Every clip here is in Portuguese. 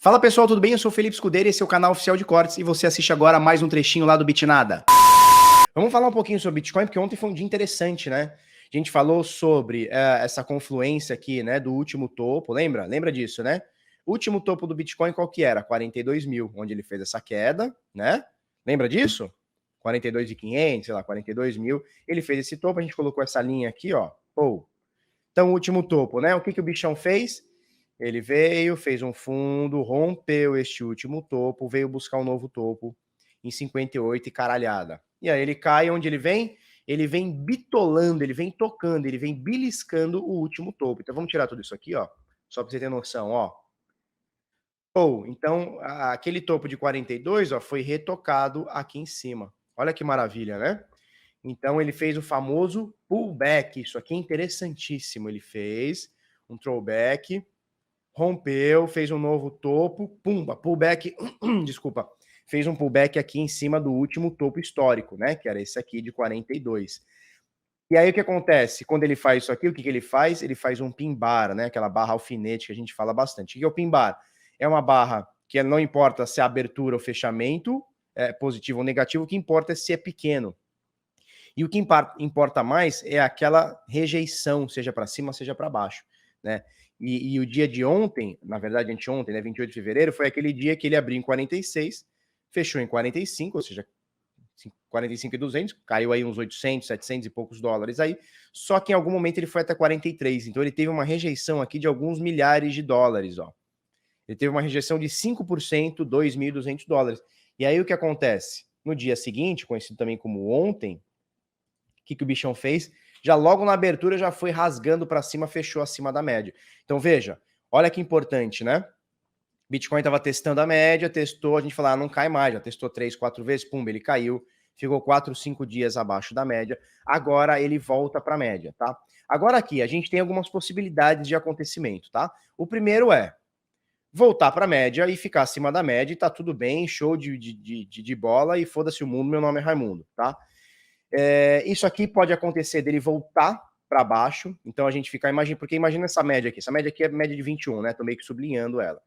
Fala pessoal, tudo bem? Eu sou o Felipe Scudeiro, esse é o canal oficial de cortes e você assiste agora mais um trechinho lá do Bitnada. Vamos falar um pouquinho sobre Bitcoin, porque ontem foi um dia interessante, né? A gente falou sobre essa confluência aqui, né, do último topo, lembra? Lembra disso, né? O último topo do Bitcoin qual que era? 42 mil, onde ele fez essa queda, né? Lembra disso? 42.500, sei lá, 42 mil. Ele fez esse topo, a gente colocou essa linha aqui, ó. Então, o último topo, né? O que o bichão fez? Ele veio, fez um fundo, rompeu este último topo, veio buscar um novo topo em 58 e caralhada. E aí ele cai, onde ele vem? Ele vem bitolando, ele vem tocando, ele vem beliscando o último topo. Então vamos tirar tudo isso aqui, ó, só para você ter noção, ó. Então aquele topo de 42, ó, foi retocado aqui em cima. Olha que maravilha, né? Então ele fez o famoso pullback, isso aqui é interessantíssimo. Ele fez um throwback, rompeu, fez um novo topo, pumba, pullback, desculpa, fez um pullback aqui em cima do último topo histórico, né, que era esse aqui de 42. E aí o que acontece? Quando ele faz isso aqui, o que ele faz? Ele faz um pin bar, né, aquela barra alfinete que a gente fala bastante. O que é o pin bar? É uma barra que não importa se é abertura ou fechamento, é positivo ou negativo, o que importa é se é pequeno. E o que importa mais é aquela rejeição, seja para cima, seja para baixo, né? E o dia de ontem, na verdade, anteontem, né, 28 de fevereiro, foi aquele dia que ele abriu em 46, fechou em 45, ou seja, 45.200, caiu aí uns 800, 700 e poucos dólares aí, só que em algum momento ele foi até 43, então ele teve uma rejeição aqui de alguns milhares de dólares, ó. Ele teve uma rejeição de 5%, 2.200 dólares. E aí o que acontece? No dia seguinte, conhecido também como ontem, o que o bichão fez? Já logo na abertura já foi rasgando para cima, fechou acima da média. Então veja, olha que importante, né? Bitcoin estava testando a média, testou, a gente falou, não cai mais, já testou 3, 4 vezes, pum, ele caiu, ficou 4, 5 dias abaixo da média, agora ele volta para a média, tá? Agora aqui, a gente tem algumas possibilidades de acontecimento, tá? O primeiro é voltar para a média e ficar acima da média e tá tudo bem, show de bola e foda-se o mundo, meu nome é Raimundo, tá? Isso aqui pode acontecer dele voltar para baixo, então a gente fica, porque imagina essa média aqui é média de 21, né? Tô meio que sublinhando ela.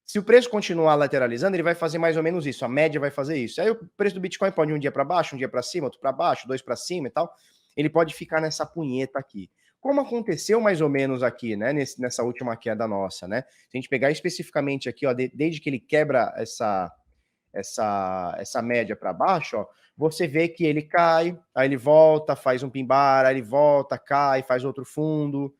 Se o preço continuar lateralizando, ele vai fazer mais ou menos isso, a média vai fazer isso. Aí o preço do Bitcoin pode ir um dia para baixo, um dia para cima, outro para baixo, 2 para cima e tal. Ele pode ficar nessa punheta aqui. Como aconteceu mais ou menos aqui, né, nessa última queda nossa, né? Se a gente pegar especificamente aqui, ó, desde que ele quebra essa média para baixo, ó, você vê que ele cai, aí ele volta, faz um pin bar, aí ele volta, cai, faz outro fundo,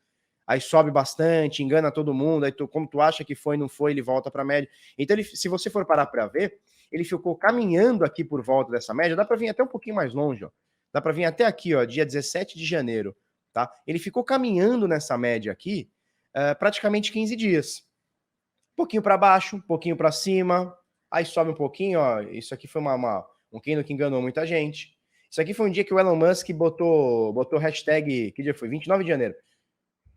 aí sobe bastante, engana todo mundo, aí como tu acha que foi, não foi, ele volta para a média. Então, se você for parar para ver, ele ficou caminhando aqui por volta dessa média, dá para vir até um pouquinho mais longe, ó. Dá para vir até aqui, ó, dia 17 de janeiro, tá? Ele ficou caminhando nessa média aqui, praticamente 15 dias. Um pouquinho para baixo, um pouquinho para cima, aí sobe um pouquinho, ó. Isso aqui foi um candle que enganou muita gente. Isso aqui foi um dia que o Elon Musk botou hashtag, que dia foi? 29 de janeiro.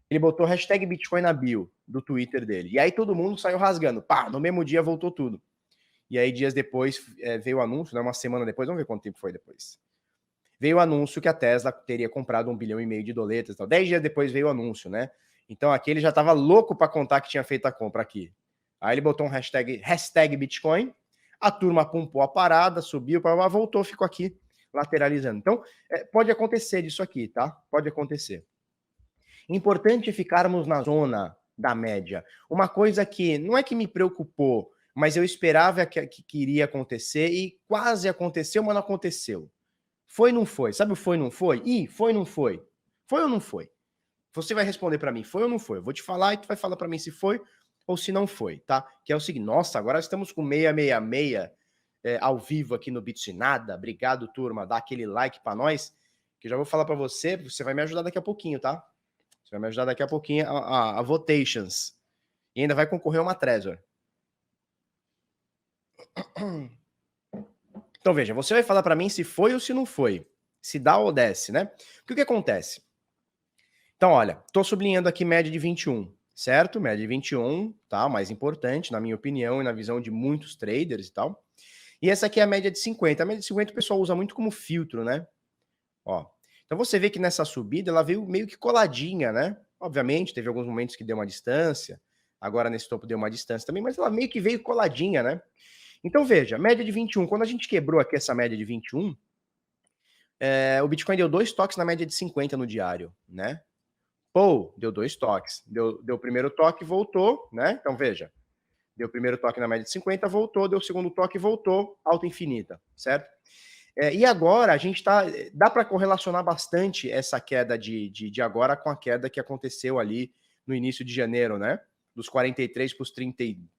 Ele botou hashtag Bitcoin na bio do Twitter dele. E aí todo mundo saiu rasgando. Pá, no mesmo dia voltou tudo. E aí dias depois veio o anúncio, né, uma semana depois, vamos ver quanto tempo foi depois. Veio o anúncio que a Tesla teria comprado 1,5 bilhão de doletas. Tal. 10 dias depois veio o anúncio, né? Então aqui ele já estava louco para contar que tinha feito a compra aqui. Aí ele botou um hashtag Bitcoin, a turma pumpou a parada, subiu, voltou, ficou aqui lateralizando. Então, pode acontecer disso aqui, tá? Pode acontecer. Importante ficarmos na zona da média. Uma coisa que não é que me preocupou, mas eu esperava que iria acontecer e quase aconteceu, mas não aconteceu. Foi ou não foi? Sabe o foi ou não foi? Foi ou não foi? Foi ou não foi? Você vai responder para mim, foi ou não foi? Eu vou te falar e tu vai falar para mim se foi ou se não foi, tá? Que é o seguinte, nossa, agora estamos com 666 ao vivo aqui no Bits e Nada. Obrigado, turma. Dá aquele like para nós, que eu já vou falar para você, você vai me ajudar daqui a pouquinho, tá? Você vai me ajudar daqui a pouquinho a votations. E ainda vai concorrer uma Trezor. Então veja, você vai falar para mim se foi ou se não foi. Se dá ou desce, né? Porque o que acontece? Então, olha, tô sublinhando aqui média de 21, certo? Média de 21, tá? Mais importante, na minha opinião e na visão de muitos traders e tal. E essa aqui é a média de 50. A média de 50 o pessoal usa muito como filtro, né? Ó. Então você vê que nessa subida ela veio meio que coladinha, né? Obviamente, teve alguns momentos que deu uma distância, agora nesse topo deu uma distância também, mas ela meio que veio coladinha, né? Então veja, média de 21, quando a gente quebrou aqui essa média de 21, o Bitcoin deu 2 toques na média de 50 no diário, né? Pô, deu 2 toques. Deu o primeiro toque, voltou, né? Então veja, deu o primeiro toque na média de 50, voltou, deu o segundo toque, voltou, alta infinita, certo? E agora a gente tá. Dá para correlacionar bastante essa queda de agora com a queda que aconteceu ali no início de janeiro, né? Dos 43 para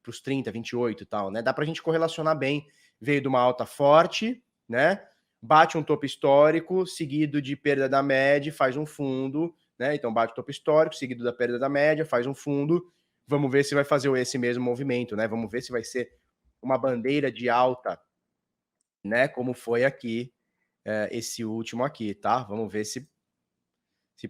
os 30, 28 e tal, né? Dá para a gente correlacionar bem. Veio de uma alta forte, né? Bate um topo histórico, seguido de perda da média, faz um fundo, né? Então bate o topo histórico, seguido da perda da média, faz um fundo. Vamos ver se vai fazer esse mesmo movimento, né? Vamos ver se vai ser uma bandeira de alta, né? Como foi aqui, esse último aqui, tá? Vamos ver se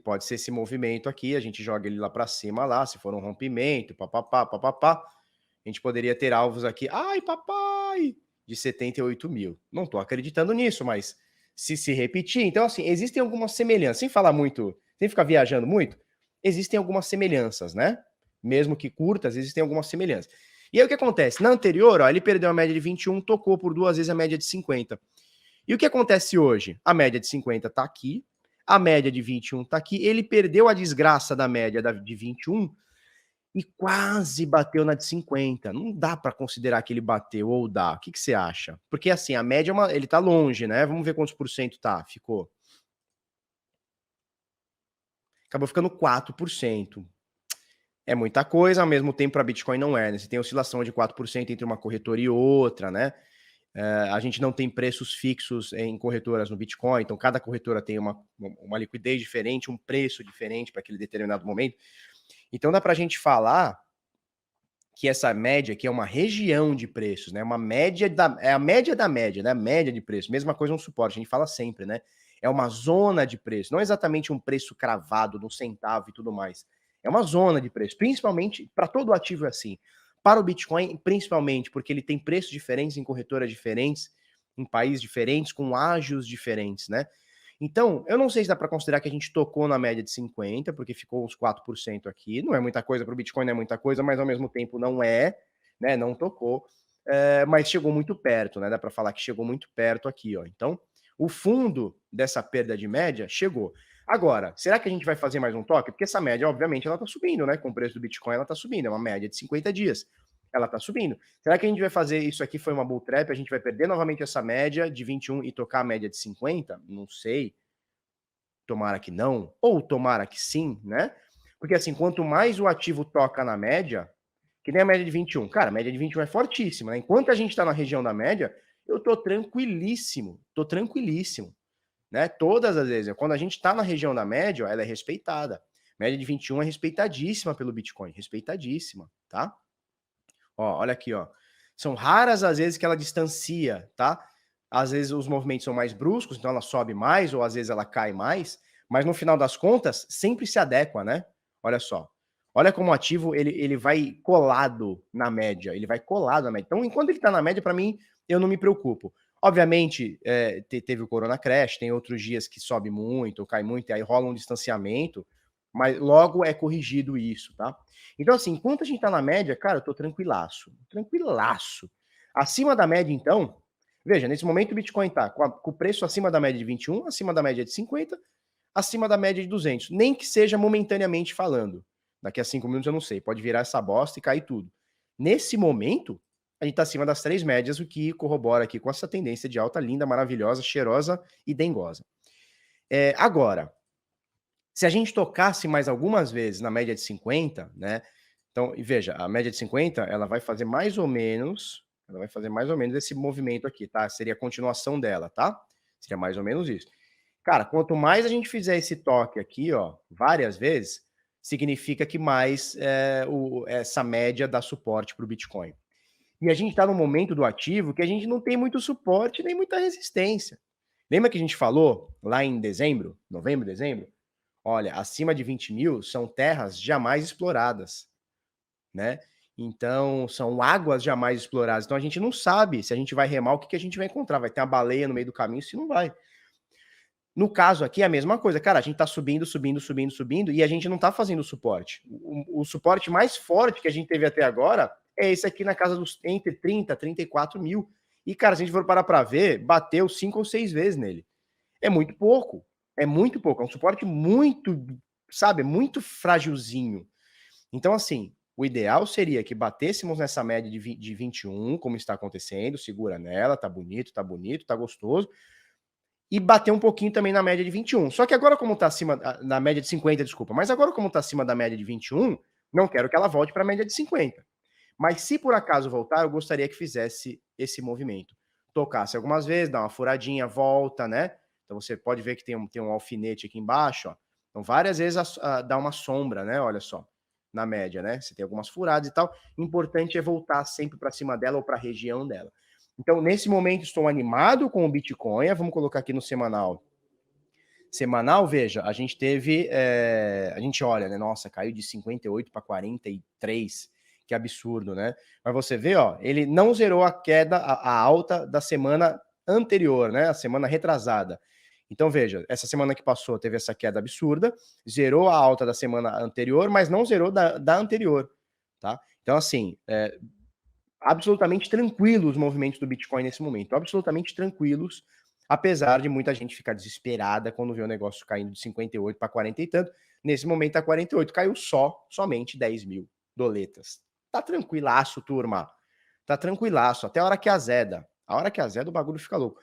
pode ser esse movimento aqui. A gente joga ele lá para cima, lá. Se for um rompimento, papapá, papapá. A gente poderia ter alvos aqui. Ai, papai! De 78 mil. Não tô acreditando nisso, mas se repetir. Então, assim, existem algumas semelhanças. Sem falar muito, sem ficar viajando muito, existem algumas semelhanças, né? Mesmo que curtas, existem algumas semelhanças. E aí o que acontece? Na anterior, ó, ele perdeu a média de 21, tocou por 2 vezes a média de 50. E o que acontece hoje? A média de 50 está aqui, a média de 21 está aqui, ele perdeu a desgraça da média de 21 e quase bateu na de 50. Não dá para considerar que ele bateu ou dá. O que você acha? Porque assim, a média ele tá longe, né? Vamos ver quantos por cento tá. Ficou. Acabou ficando 4%. É muita coisa, ao mesmo tempo para Bitcoin não é, né? Você tem oscilação de 4% entre uma corretora e outra, né? A gente não tem preços fixos em corretoras no Bitcoin, então cada corretora tem uma liquidez diferente, um preço diferente para aquele determinado momento. Então dá para a gente falar que essa média aqui é uma região de preços, né? Uma média é a média da média, né? Média de preço. Mesma coisa no suporte, a gente fala sempre, né? É uma zona de preço, não é exatamente um preço cravado no centavo e tudo mais. É uma zona de preço, principalmente para todo ativo é assim. Para o Bitcoin, principalmente, porque ele tem preços diferentes em corretoras diferentes, em países diferentes, com ágios diferentes, né? Então, eu não sei se dá para considerar que a gente tocou na média de 50, porque ficou uns 4% aqui. Não é muita coisa para o Bitcoin, não é muita coisa, mas ao mesmo tempo não é, né? Não tocou, mas chegou muito perto, né? Dá para falar que chegou muito perto aqui, ó. Então, o fundo dessa perda de média chegou. Agora, será que a gente vai fazer mais um toque? Porque essa média, obviamente, ela está subindo, né? Com o preço do Bitcoin, ela está subindo. É uma média de 50 dias. Ela está subindo. Será que a gente vai fazer isso aqui? Foi uma bull trap? A gente vai perder novamente essa média de 21 e tocar a média de 50? Não sei. Tomara que não. Ou tomara que sim, né? Porque assim, quanto mais o ativo toca na média, que nem a média de 21. Cara, a média de 21 é fortíssima, né? Enquanto a gente está na região da média, eu tô tranquilíssimo. Tô tranquilíssimo, né? Todas as vezes. Quando a gente está na região da média, ela é respeitada. A média de 21 é respeitadíssima pelo Bitcoin. Respeitadíssima, tá? Ó, olha aqui, ó. São raras as vezes que ela distancia, tá? Às vezes os movimentos são mais bruscos, então ela sobe mais, ou às vezes ela cai mais, mas no final das contas, sempre se adequa, né? Olha só. Olha como o ativo ele vai colado na média, ele vai colado na média. Então, enquanto ele está na média, para mim, eu não me preocupo. Obviamente, teve o Corona Crash, tem outros dias que sobe muito, cai muito, e aí rola um distanciamento, mas logo é corrigido isso, tá? Então, assim, enquanto a gente tá na média, cara, eu tô tranquilaço. Tranquilaço. Acima da média, então, veja, nesse momento o Bitcoin tá com o preço acima da média de 21, acima da média de 50, acima da média de 200. Nem que seja momentaneamente falando. Daqui a 5 minutos eu não sei. Pode virar essa bosta e cair tudo. Nesse momento, a gente tá acima das 3 médias, o que corrobora aqui com essa tendência de alta linda, maravilhosa, cheirosa e dengosa. Agora, se a gente tocasse mais algumas vezes na média de 50, né? Então, e veja, a média de 50, ela vai fazer mais ou menos esse movimento aqui, tá? Seria a continuação dela, tá? Seria mais ou menos isso. Cara, quanto mais a gente fizer esse toque aqui, ó, várias vezes, significa que mais essa média dá suporte para o Bitcoin. E a gente está no momento do ativo que a gente não tem muito suporte nem muita resistência. Lembra que a gente falou lá em dezembro, novembro, dezembro? Olha, acima de 20 mil são terras jamais exploradas, né? Então, são águas jamais exploradas. Então, a gente não sabe se a gente vai remar, o que a gente vai encontrar. Vai ter uma baleia no meio do caminho, se não vai. No caso aqui é a mesma coisa, cara, a gente tá subindo, subindo, subindo, subindo e a gente não tá fazendo suporte. O suporte mais forte que a gente teve até agora é esse aqui na casa dos entre 30, 34 mil. E, cara, se a gente for parar pra ver, bateu 5 ou 6 vezes nele. É muito pouco. É muito pouco. É um suporte muito, sabe, muito frágilzinho. Então, assim, o ideal seria que batêssemos nessa média de 21, como está acontecendo, segura nela, tá bonito, tá gostoso, e bater um pouquinho também na média de 21. Só que agora, como tá acima, na média de 50, desculpa, mas agora, como tá acima da média de 21, não quero que ela volte para a média de 50. Mas se por acaso voltar, eu gostaria que fizesse esse movimento. Tocasse algumas vezes, dá uma furadinha, volta, né? Então você pode ver que tem um alfinete aqui embaixo, ó. Então várias vezes dá uma sombra, né? Olha só, na média, né? Você tem algumas furadas e tal. Importante é voltar sempre para cima dela ou para a região dela. Então, nesse momento, estou animado com o Bitcoin. Vamos colocar aqui no semanal. Semanal, veja, a gente teve. A gente olha, né? Nossa, caiu de 58 para 43. Que absurdo, né? Mas você vê, ó, ele não zerou a queda, a alta da semana anterior, né? A semana retrasada. Então, veja, essa semana que passou teve essa queda absurda, zerou a alta da semana anterior, mas não zerou da anterior, tá? Então, assim, absolutamente tranquilos os movimentos do Bitcoin nesse momento, absolutamente tranquilos, apesar de muita gente ficar desesperada quando vê o negócio caindo de 58 para 40 e tanto. Nesse momento tá 48, caiu somente 10 mil doletas. Tá tranquilaço, turma. Tá tranquilaço, até a hora que azeda. A hora que azeda o bagulho fica louco.